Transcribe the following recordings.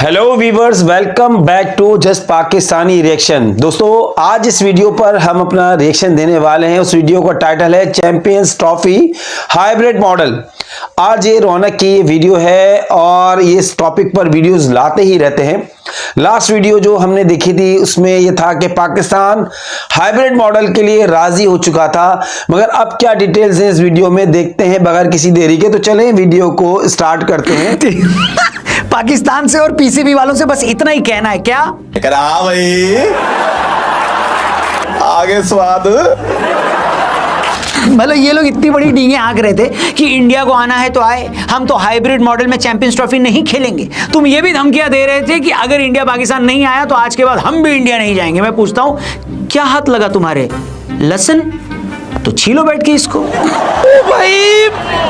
Hello viewers, welcome back to just Pakistani reaction. दोस्तों, आज इस वीडियो पर हम अपना रिएक्शन देने वाले हैं। उस वीडियो का टाइटल है चैंपियंस ट्रॉफी हाइब्रिड मॉडल। आज ये रौनक की वीडियो है और ये इस टॉपिक पर वीडियोस लाते ही रहते हैं। लास्ट वीडियो जो हमने देखी थी उसमें यह था कि पाकिस्तान हाइब्रिड मॉडल के लिए राजी हो चुका था, मगर अब क्या डिटेल्स हैं इस वीडियो में देखते हैं बगैर किसी देरी के। तो चलें वीडियो को स्टार्ट करते हैं। पाकिस्तान से और पीसीबी वालों से बस इतना ही कहना है क्या? हाँ भाई, आगे स्वाद। मतलब ये लोग इतनी बड़ी डींगे हाँक रहे थे कि इंडिया को आना है तो आए, हम तो हाइब्रिड मॉडल में चैंपियंस ट्रॉफी नहीं खेलेंगे। तुम ये भी धमकियां दे रहे थे कि अगर इंडिया पाकिस्तान नहीं आया तो आज के बाद हम भी इंडिया नहीं जाएंगे। मैं पूछता हूं, क्या हाथ लगा तुम्हारे? लसन तो छीलो बैठ के इसको। ओ भाई,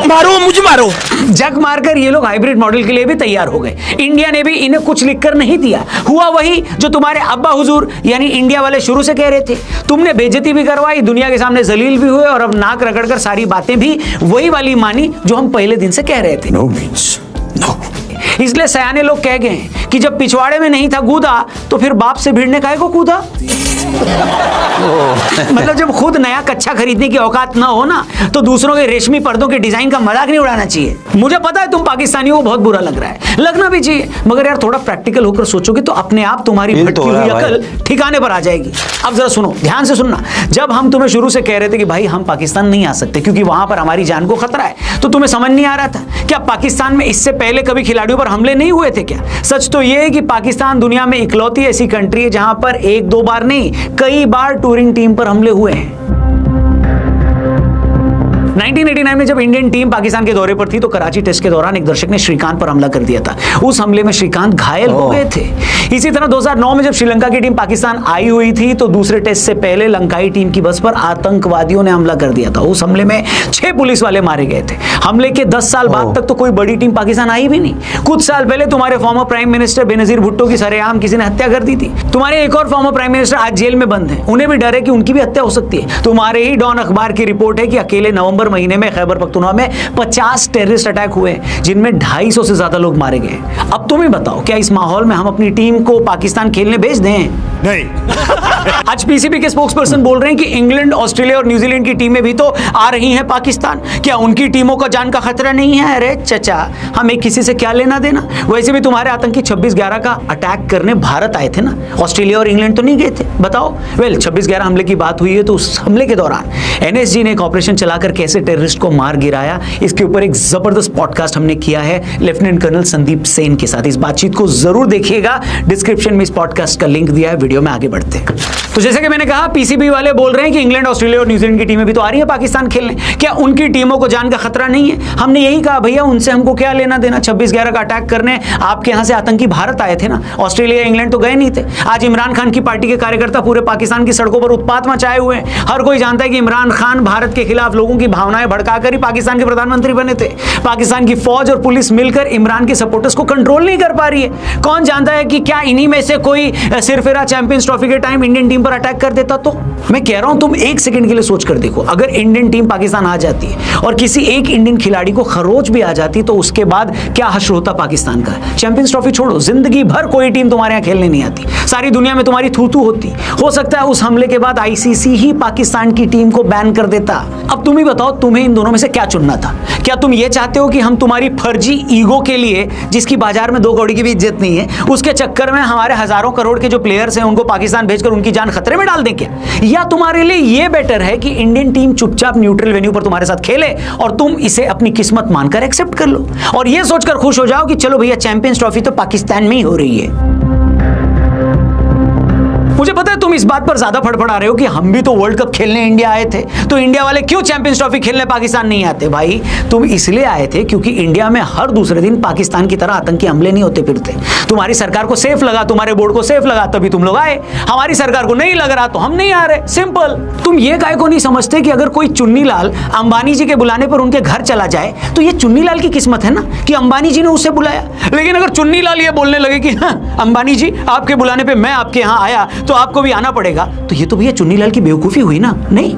मारो मुझे मारो। जग मारकर ये लोग हाइब्रिड मॉडल के लिए भी तैयार हो गए। इंडिया ने भी इन्हें कुछ लिखकर नहीं दिया। हुआ वही जो तुम्हारे अब्बा हुजूर यानी इंडिया वाले शुरू से कह रहे थे। तुमने बेइज्जती भी करवाई, दुनिया के सामने जलील भी हुए और अब नाक रगड़कर सारी बातें भी वही वाली मानी जो हम पहले दिन से कह रहे थे। No means no. इसलिए सयाने लोग कह गए हैं कि जब पिछवाड़े में नहीं था गूदा तो फिर बाप से भिड़ने काहे को कूदा। मतलब जब खुद नया कच्चा खरीदने की औकात ना हो ना तो दूसरों के रेशमी पर्दों के डिजाइन का मजाक नहीं उड़ाना चाहिए। मुझे पता है तुम पाकिस्तानियों को बहुत बुरा लग रहा है, लगना भी चाहिए, मगर यार थोड़ा प्रैक्टिकल होकर सोचोगे तो अपने आप तुम्हारी भटकी हुई अकल ठिकाने पर आ जाएगी। अब जरा सुनो, ध्यान से सुनना। जब हम तुम्हें शुरू से कह रहे थे कि भाई हम पाकिस्तान नहीं आ सकते क्योंकि वहां पर हमारी जान को खतरा है, तो तुम्हें समझ नहीं आ रहा था क्या पाकिस्तान में इससे पहले कभी खिलाड़ियों पर हमले नहीं हुए थे क्या? सच तो यह है कि पाकिस्तान दुनिया में इकलौती ऐसी कंट्री है जहां पर एक दो बार नहीं कई बार टूरिंग टीम पर हमले हुए हैं। 1989 में जब इंडियन टीम पाकिस्तान के दौरे पर थी तो कराची टेस्ट के दौरान एक दर्शक ने श्रीकांत पर हमला कर दिया था। उस हमले में श्रीकांत घायल हो गए थे। इसी तरह 2009 में जब श्रीलंका की टीम पाकिस्तान आई हुई थी तो दूसरे टेस्ट से पहले लंकाई टीम की बस पर आतंकवादियों ने हमला कर दिया था। उस हमले में 6 पुलिस वाले मारे गए थे। हमले के 10 साल बाद तक तो कोई बड़ी टीम पाकिस्तान आई भी नहीं। कुछ साल पहले तुम्हारे former prime minister Benazir Bhutto की सरेआम किसी ने हत्या कर दी थी। तुम्हारे एक और फॉर्मर प्राइम मिनिस्टर आज जेल में बंद हैं। उन्हें भी डर है कि उनकी भी हत्या हो सकती है। तुम्हारे ही डॉन अखबार की रिपोर्ट है कि अकेले नवंबर महीने में खैबर पख्तूनख्वा में 50 टेररिस्ट अटैक हुए जिनमें 250 से ज्यादा लोग मारे गए। अब तुम ही बताओ, क्या इस माहौल में हम अपनी टीम को पाकिस्तान खेलने भेज दें? नहीं। आज पीसीबी के स्पोक्सपर्सन बोल रहे हैं कि इंग्लैंड, ऑस्ट्रेलिया और न्यूजीलैंड की टीमें भी तो आ रही हैं पाकिस्तान। क्या उनकी टीमों का जान का खतरा नहीं है? अरे चचा, हमें किसी से क्या लेना देना। वैसे भी तुम्हारे आतंकी 26/11 का अटैक करने भारत आए थे ना, ऑस्ट्रेलिया और इंग्लैंड तो नहीं गए थे। बताओ। 26/11 हमले की बात हुई है तो उस हमले के दौरान एनएसजी ने एक ऑपरेशन चलाकर कैसे टेररिस्ट को मार गिराया, इसके ऊपर एक जबरदस्त पॉडकास्ट हमने किया है लेफ्टिनेंट कर्नल संदीप सेन के साथ। इस बातचीत को जरूर देखिएगा, डिस्क्रिप्शन में इस पॉडकास्ट का लिंक दिया है। वीडियो में आगे बढ़ते हैं। तो जैसे कि मैंने कहा, पीसीबी वाले बोल रहे हैं कि इंग्लैंड, ऑस्ट्रेलिया और न्यूजीलैंड की टीमें भी तो आ रही है पाकिस्तान खेलने। क्या उनकी टीमों को जान का खतरा नहीं है? हमने यही कहा, भैया उनसे हमको क्या लेना देना। 26/11 का अटैक करने आपके यहां से आतंकी भारत आए थे ना, ऑस्ट्रेलिया, इंग्लैंड तो गए नहीं थे। आज इमरान खान की पार्टी के कार्यकर्ता पूरे पाकिस्तान की सड़कों पर उत्पात मचाए हुए हैं। हर कोई जानता है कि इमरान खान भारत के खिलाफ लोगों की भावनाएं भड़काकर ही पाकिस्तान के प्रधानमंत्री बने थे। पाकिस्तान की फौज और पुलिस मिलकर इमरान के सपोर्टर्स को कंट्रोल नहीं कर पा रही है। कौन जानता है कि क्या इन्हीं में से कोई सिरफिरा चैंपियंस ट्रॉफी के टाइम इंडियन टीम पर अटैक कर देता तो? मैं कह रहा हूं, तुम एक सेकंड के लिए सोच कर देखो, अगर इंडियन टीम पाकिस्तान आ जाती है और किसी एक इंडियन खिलाड़ी को खरोच भी आ जाती तो उसके बाद क्या हश्र होता पाकिस्तान का? चैंपियंस ट्रॉफी छोड़ो, जिंदगी भर कोई टीम तुम्हारे यहां खेलने नहीं आती। सारी दुनिया में तुम्हारी थू-थू होती। हो सकता है उस हमले के बाद आईसीसी ही पाकिस्तान की टीम को बैन कर देता। अब तुम ही बताओ, तुम्हें इन दोनों में से क्या चुनना था? क्या तुम ये चाहते हो कि हम तुम्हारी फर्जी ईगो के लिए, जिसकी बाजार में 2 कौड़ी की भी इज्जत नहीं है, उसके चक्कर में हमारे हजारों करोड़ के जो प्लेयर्स हैं उनको पाकिस्तान भेजकर उनकी जान खतरे में डाल दें क्या? या तुम्हारे लिए ये बेटर है कि इंडियन टीम चुपचाप न्यूट्रल वेन्यू पर तुम्हारे साथ खेले और तुम इसे अपनी किस्मत मानकर एक्सेप्ट कर लो और ये सोचकर खुश हो जाओ कि चलो भैया चैंपियंस ट्रॉफी तो पाकिस्तान में ही हो रही है। मुझे पता है तुम इस बात पर ज्यादा फड़फड़ा रहे हो कि हम भी तो वर्ल्ड कप खेलने इंडिया आए थे, तो इंडिया वाले क्यों चैंपियंस ट्रॉफी खेलने पाकिस्तान नहीं आते? भाई तुम इसलिए आए थे क्योंकि इंडिया में हर दूसरे दिन पाकिस्तान की तरह आतंकी हमले नहीं होते फिरते। तुम्हारी सरकार को सेफ लगा, तुम्हारे बोर्ड को सेफ लगा, तभी तुम लोग आए। हमारी सरकार को नहीं लग रहा तो हम नहीं आ रहे, सिंपल। तुम ये काहे को नहीं समझते कि अगर कोई चुन्नीलाल अंबानी जी के बुलाने पर उनके घर चला जाए तो ये चुन्नीलाल की किस्मत है ना कि अंबानी जी ने उसे बुलाया। लेकिन अगर चुन्नीलाल ये बोलने लगे कि हाँ, अंबानी जी आपके बुलाने पर मैं आपके यहां आया तो आपको भी आना पड़ेगा, तो ये तो भैया चुन्नीलाल की बेवकूफी हुई ना? नहीं,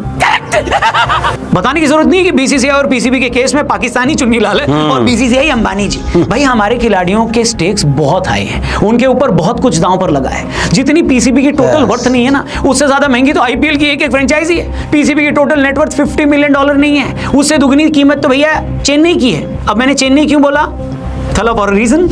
बताने की जरूरत नहीं कि बीसीसीआई और पीसीबी के केस में पाकिस्तानी चुन्नीलाल है और बीसीसीआई अंबानी जी। भाई हमारे खिलाड़ियों के स्टेक्स बहुत हाई हैं, उनके ऊपर बहुत कुछ दांव पर लगा है। जितनी पीसीबी की टोटल वर्थ नहीं है ना, उससे ज्यादा महंगी तो आईपीएल की एक फ्रेंचाइजी है। पीसीबी की टोटल नेटवर्थ $50 मिलियन नहीं है, उससे दुगनी कीमत तो भैया चेन्नई की है। अब मैंने चेन्नई क्यों बोला? फॉर रीजन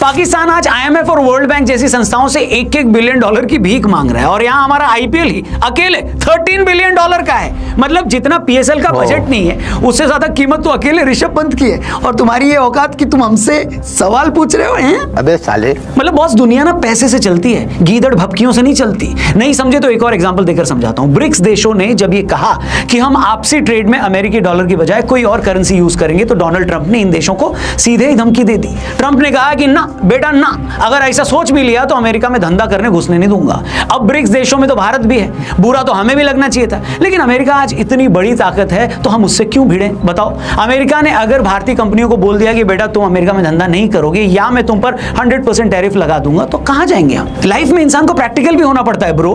पाकिस्तान आज आईएमएफ और वर्ल्ड बैंक जैसी संस्थाओं से $1-1 बिलियन की भीख मांग रहा है, और यहां हमारा आईपीएल ही अकेले $13 बिलियन का है। मतलब जितना पीएसएल का बजट नहीं है, उससे ज्यादा कीमत तो अकेले ऋषभ पंत की है। और तुम्हारी ये औकात कि तुम हमसे सवाल पूछ रहे हो हैं? अबे साले। मतलब बॉस, दुनिया ना पैसे से चलती है, गीदड़ भपकियों से नहीं चलती। नहीं समझे तो एक और एग्जांपल देकर समझाता हूं। ब्रिक्स देशों ने जब ये कहा कि हम आपसी ट्रेड में अमेरिकी डॉलर की बजाय कोई और करेंसी यूज करेंगे, तो डोनाल्ड ट्रंप ने इन देशों को सीधे ही धमकी दे दी। ट्रंप ने कहा कि ना बेटा ना, अगर ऐसा सोच भी लिया तो अमेरिका में धंधा करने घुसने नहीं दूंगा। अब ब्रिक्स देशों में तो भारत भी है, बुरा तो हमें भी लगना चाहिए था, लेकिन अमेरिका आज इतनी बड़ी ताकत है तो हम उससे क्यों भिड़े? बताओ, अमेरिका ने अगर भारतीय कंपनियों को बोल दिया कि बेटा तुम अमेरिका में धंधा नहीं करोगे या मैं तुम पर 100% टैरिफ लगा दूंगा, तो कहां जाएंगे हम? लाइफ में इंसान को प्रैक्टिकल भी होना पड़ता है ब्रो।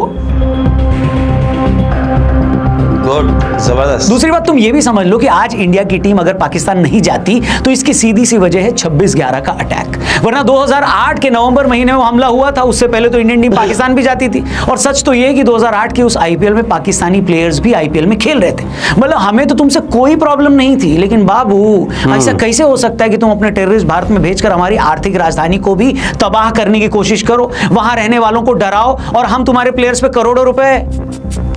गुड, जबरदस्त। दूसरी बात तुम ये भी समझ लो कि आज इंडिया की टीम अगर पाकिस्तान नहीं जाती तो इसकी सीधी सी वजह है 26/11 का अटैक। वरना 2008 के नवंबर महीने में हमला हुआ था, उससे पहले तो इंडियन टीम पाकिस्तान भी जाती थी। और सच तो ये कि 2008 के उस आईपीएल में पाकिस्तानी प्लेयर्स भी आईपीएल में खेल रहे थे। मतलब हमें तो तुमसे कोई प्रॉब्लम नहीं थी, लेकिन बाबू ऐसा कैसे हो सकता है कि तुम अपने टेररिस्ट भारत में भेजकर हमारी आर्थिक राजधानी को भी तबाह करने की कोशिश करो, वहां रहने वालों को डराओ और हम तुम्हारे प्लेयर्स पे करोड़ों रुपए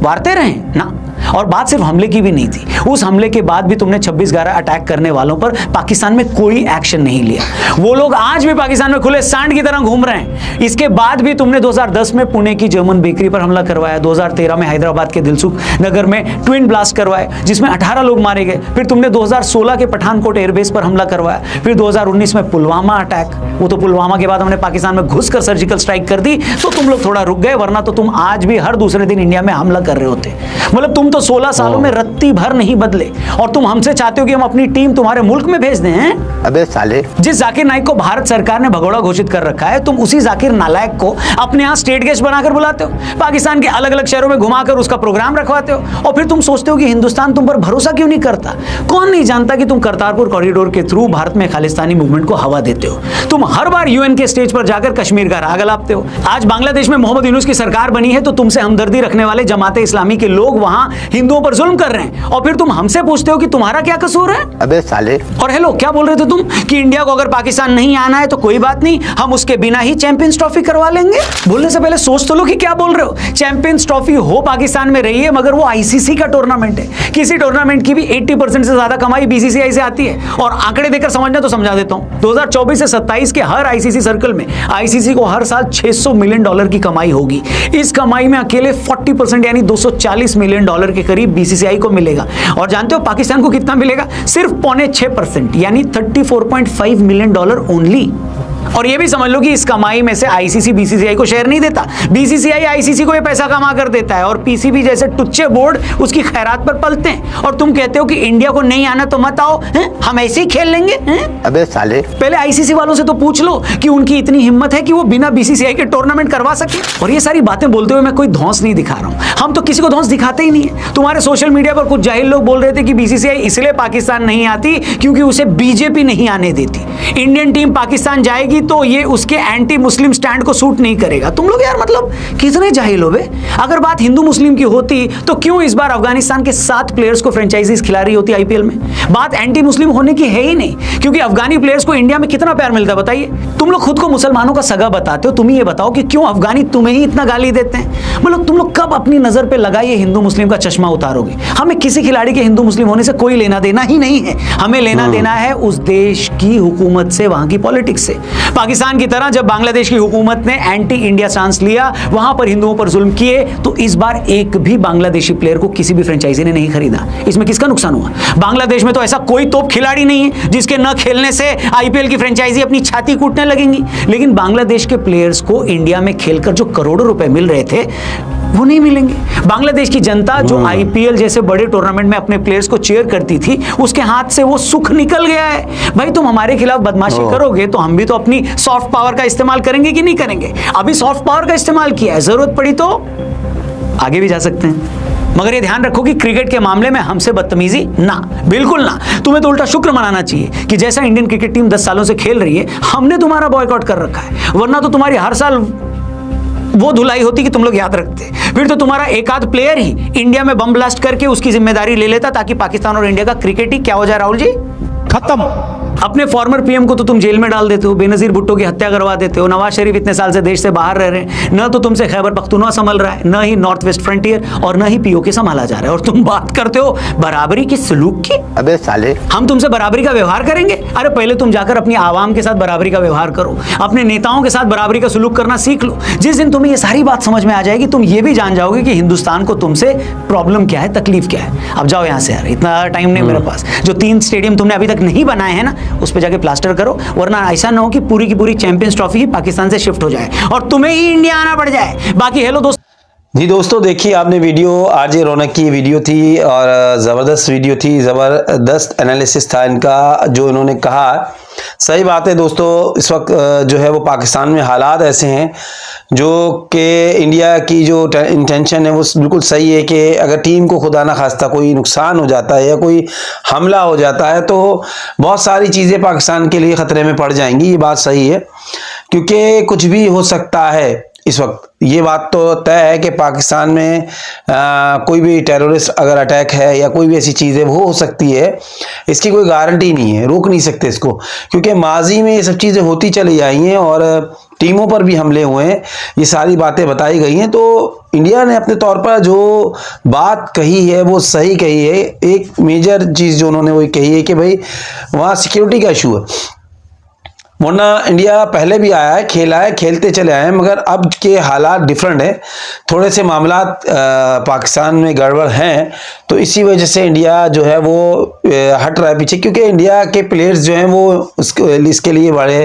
वारते रहे ना? और बात सिर्फ हमले की भी नहीं थी, उस हमले के बाद भी तुमने 26/11 अटैक करने वालों पर पाकिस्तान में कोई एक्शन नहीं लिया। वो लोग आज भी पाकिस्तान में खुले सांड की तरह घूम रहे हैं। इसके बाद भी तुमने 2010 में पुणे की जर्मन बेकरी पर हमला करवाया, 2013 में हैदराबाद के दिलसुख नगर में ट्विन ब्लास्ट करवाए जिसमें 18 लोग मारे गए। फिर तुमने 2016 के पठानकोट एयरबेस पर हमला करवाया, फिर 2019 में पुलवामा अटैक। वो तो पुलवामा के बाद हमने पाकिस्तान में घुसकर सर्जिकल स्ट्राइक कर दी तो तुम लोग थोड़ा रुक गए, वरना तो तुम आज भी हर दूसरे दिन इंडिया में हमला कर रहे होते। मतलब तुम तो 16 सालों में रत्ती भर नहीं बदले, और तुम हमसे चाहते हो कि हम अपनी टीम तुम्हारे मुल्क में भेज दें हैं? अबे साले। जिस जाकिर नाइक को भारत सरकार ने भगोड़ा घोषित कर रखा है, तुम उसी जाकिर नालायक को अपने यहाँ स्टेट गेस्ट बनाकर बुलाते हो, पाकिस्तान के अलग अलग शहरों में घुमाकर उसका प्रोग्राम रखवाते हो, और फिर तुम सोचते हो कि हिंदुस्तान तुम पर भरोसा क्यों नहीं करता। कौन नहीं जानता कि तुम करतारपुर कॉरिडोर के थ्रू भारत में खालिस्तानी मूवमेंट को हवा देते हो। तुम हर बार यूएन के स्टेज पर जाकर कश्मीर का राग अलापते हो। आज बांग्लादेश में मोहम्मद यूनुस की सरकार बनी है तो तुमसे हमदर्दी रखने वाले जमाते इस्लामी के लोग वहां हिंदुओं पर जुल्म कर रहे हैं, और फिर तुम हमसे पूछते हो कि तुम्हारा क्या कसूर है? अबे साले। और हेलो, क्या बोल रहे थे तुम कि इंडिया को अगर पाकिस्तान नहीं आना है तो कोई बात नहीं, हम उसके बिना ही चैंपियंस ट्रॉफी करवा लेंगे? बोलने से पहले सोच तो लो कि क्या बोल रहे हो। चैंपियंस ट्रॉफी हो पाकिस्तान में रही है, मगर वो आईसीसी का टूर्नामेंट है। किसी टूर्नामेंट की भी 80% से ज्यादा कमाई बीसीसीआई से आती है। और आंकड़े देकर समझना तो समझा देता हूं, 2024 से 27 के हर आईसीसी सर्कल में आईसीसी को हर साल $600 मिलियन की कमाई होगी। इस कमाई में अकेले 40% यानी $240 मिलियन के करीब बीसीसीआई को मिलेगा। और जानते हो पाकिस्तान को कितना मिलेगा? सिर्फ 0.6% यानी $34.5 मिलियन ओनली। और ये भी समझ लो कि इस कमाई में से आईसीसी बीसीसीआई को शेयर नहीं देता, बीसीसीआई आईसीसी को ये पैसा कमा कर देता है, और पीसीबी जैसे टुच्चे बोर्ड उसकी खैरात पर पलते हैं। और तुम कहते हो कि इंडिया को नहीं आना तो मत आओ, हम ऐसे ही खेल लेंगे। अबे साले। पहले आईसीसी वालों से तो पूछ लो कि उनकी इतनी हिम्मत है कि वो बिना बीसीसीआई के टूर्नामेंट करवा सके। और ये सारी बातें बोलते हुए मैं कोई धौंस नहीं दिखा रहा हूं, हम तो किसी को धौंस दिखाते ही नहीं है। तुम्हारे सोशल मीडिया पर कुछ जाहिल लोग बोल रहे थे कि बीसीसीआई इसलिए पाकिस्तान नहीं आती क्योंकि उसे बीजेपी नहीं आने देती। इंडियन टीम पाकिस्तान जाएगी तो ये उसके एंटी मुस्लिम स्टैंड को सूट नहीं करेगा। तुम लोग यार मतलब कितने जाहिल हो बे। अगर बात हिंदू मुस्लिम की होती तो क्यों इस बार अफगानिस्तान के 7 प्लेयर्स को फ्रेंचाइजीज खिला रही होती आईपीएल में? बात एंटी मुस्लिम होने की है ही नहीं, क्योंकि अफगानी प्लेयर्स को इंडिया में कितना प्यार मिलता है बताइए। तुम लोग खुद को मुसलमानों का सगा बताते हो, तुम ही ये बताओ कि क्यों अफगानी तुम्हें ही इतना गाली देते हैं? मतलब तुम लोग कब अपनी नजर पे लगा ये हिंदू मुस्लिम का चश्मा उतारोगे? हमें किसी खिलाड़ी के हिंदू मुस्लिम होने से कोई लेना देना ही नहीं है। हमें लेना देना है उस देश की हुकूमत से, वहां की पॉलिटिक्स से। पाकिस्तान की तरह जब बांग्लादेश की हुकूमत ने एंटी इंडिया स्टांस लिया, वहां पर हिंदुओं पर जुल्म किए, तो इस बार एक भी बांग्लादेशी प्लेयर को किसी भी फ्रेंचाइजी ने नहीं खरीदा। इसमें किसका नुकसान हुआ? बांग्लादेश में तो ऐसा कोई तोप खिलाड़ी नहीं है जिसके न खेलने से आईपीएल की फ्रेंचाइजी अपनी छाती कूटने लगेंगी। लेकिन बांग्लादेश के प्लेयर्स को इंडिया में खेलकर जो करोड़ों रुपए मिल रहे थे वो नहीं मिलेंगे। बांग्लादेश की जनता जो आईपीएल जैसे बड़े टूर्नामेंट में अपने प्लेयर्स को चीयर करती थी, उसके हाथ से वो सुख निकल गया है। भाई तुम हमारे खिलाफ बदमाशी करोगे तो हम भी तो अपनी सॉफ्ट पावर का इस्तेमाल करेंगे कि नहीं करेंगे? अभी सॉफ्ट पावर का इस्तेमाल किया है, जरूरत पड़ी तो आगे भी जा सकते हैं। मगर ये ध्यान रखो कि क्रिकेट के मामले में हमसे बदतमीजी ना, बिल्कुल ना। तुम्हें तो उल्टा शुक्र मनाना चाहिए कि जैसा इंडियन क्रिकेट टीम 10 सालों से खेल रही है, हमने तुम्हारा बॉयकॉट कर रखा है, वरना तो तुम्हारी हर साल वो धुलाई होती कि तुम लोग याद रखते। फिर तो तुम्हारा एक आध प्लेयर ही इंडिया में बम ब्लास्ट करके उसकी जिम्मेदारी ले लेता, ताकि पाकिस्तान और इंडिया का क्रिकेट ही क्या हो जाए राहुल जी, खत्म। अपने फॉर्मर पीएम को तो तुम जेल में डाल देते हो, बेनजीर भुट्टो की हत्या करवा देते हो, नवाज शरीफ इतने साल से देश से बाहर रह रहे हैं, न तो तुमसे खैबर पख्तूनख्वा संभल रहा है, न ही नॉर्थ वेस्ट फ्रंटियर, और न ही पीओके संभाला जा रहा है, और तुम बात करते हो बराबरी की सलूक की। अबे साले, हम तुमसे बराबरी का व्यवहार करेंगे? अरे पहले तुम जाकर अपनी आवाम के साथ बराबरी का व्यवहार करो, अपने नेताओं के साथ बराबरी का सलूक करना सीख लो। जिस दिन तुम्हें ये सारी बात समझ में आ जाएगी, तुम ये भी जान जाओगे कि हिंदुस्तान को तुमसे प्रॉब्लम क्या है, तकलीफ क्या है। अब जाओ यहां से यार, इतना टाइम नहीं मेरे पास। जो 3 स्टेडियम तुमने अभी तक नहीं बनाए हैं ना, उस पर जाके प्लास्टर करो, वरना ऐसा ना हो कि पूरी की पूरी चैंपियंस ट्रॉफी ही पाकिस्तान से शिफ्ट हो जाए और तुम्हें ही इंडिया आना पड़ जाए। बाकी हेलो दोस्त। जी दोस्तों, देखिए आपने वीडियो, आरजे रौनक की वीडियो थी और ज़बरदस्त वीडियो थी, ज़बरदस्त एनालिसिस था इनका, जो इन्होंने कहा सही बात है दोस्तों। इस वक्त जो है वो पाकिस्तान में हालात ऐसे हैं जो कि इंडिया की जो इंटेंशन है वो बिल्कुल सही है कि अगर टीम को खुदा ना खास्ता कोई नुकसान हो जाता है या कोई हमला हो जाता है तो बहुत सारी चीज़ें पाकिस्तान के लिए ख़तरे में पड़ जाएंगी। ये बात सही है, क्योंकि कुछ भी हो सकता है इस वक्त। ये बात तो तय है कि पाकिस्तान में कोई भी टेररिस्ट अगर अटैक है या कोई भी ऐसी चीज़ है वो हो सकती है, इसकी कोई गारंटी नहीं है, रोक नहीं सकते इसको, क्योंकि माजी में ये सब चीज़ें होती चली आई हैं और टीमों पर भी हमले हुए हैं, ये सारी बातें बताई गई हैं। तो इंडिया ने अपने तौर पर जो बात कही है वो सही कही है। एक मेजर चीज़ जो उन्होंने वही कही है कि भाई वहाँ सिक्योरिटी का इशू है, वरना इंडिया पहले भी आया है, खेला है, खेलते चले आए हैं, मगर अब के हालात डिफरेंट है, थोड़े से मामलात पाकिस्तान में गड़बड़ हैं, तो इसी वजह से इंडिया जो है वो हट रहा है पीछे, क्योंकि इंडिया के प्लेयर्स जो हैं वो इसके लिए बड़े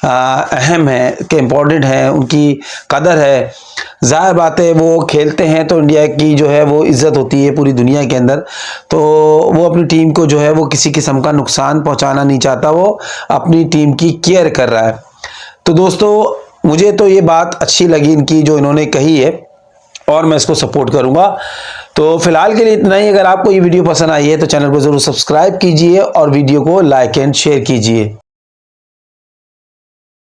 अहम हैं, कि इम्पोर्टेंट हैं, उनकी कदर है। ज़ाहिर बात है वो खेलते हैं तो इंडिया की जो है वो इज़्ज़त होती है पूरी दुनिया के अंदर, तो वो अपनी टीम को जो है वो किसी किस्म का नुकसान पहुंचाना नहीं चाहता, वो अपनी टीम की केयर कर रहा है। तो दोस्तों मुझे तो ये बात अच्छी लगी इनकी जो इन्होंने कही है और मैं इसको सपोर्ट करूंगा। तो फिलहाल के लिए इतना ही। अगर आपको ये वीडियो पसंद आई है तो चैनल को ज़रूर सब्सक्राइब कीजिए और वीडियो को लाइक एंड शेयर कीजिए।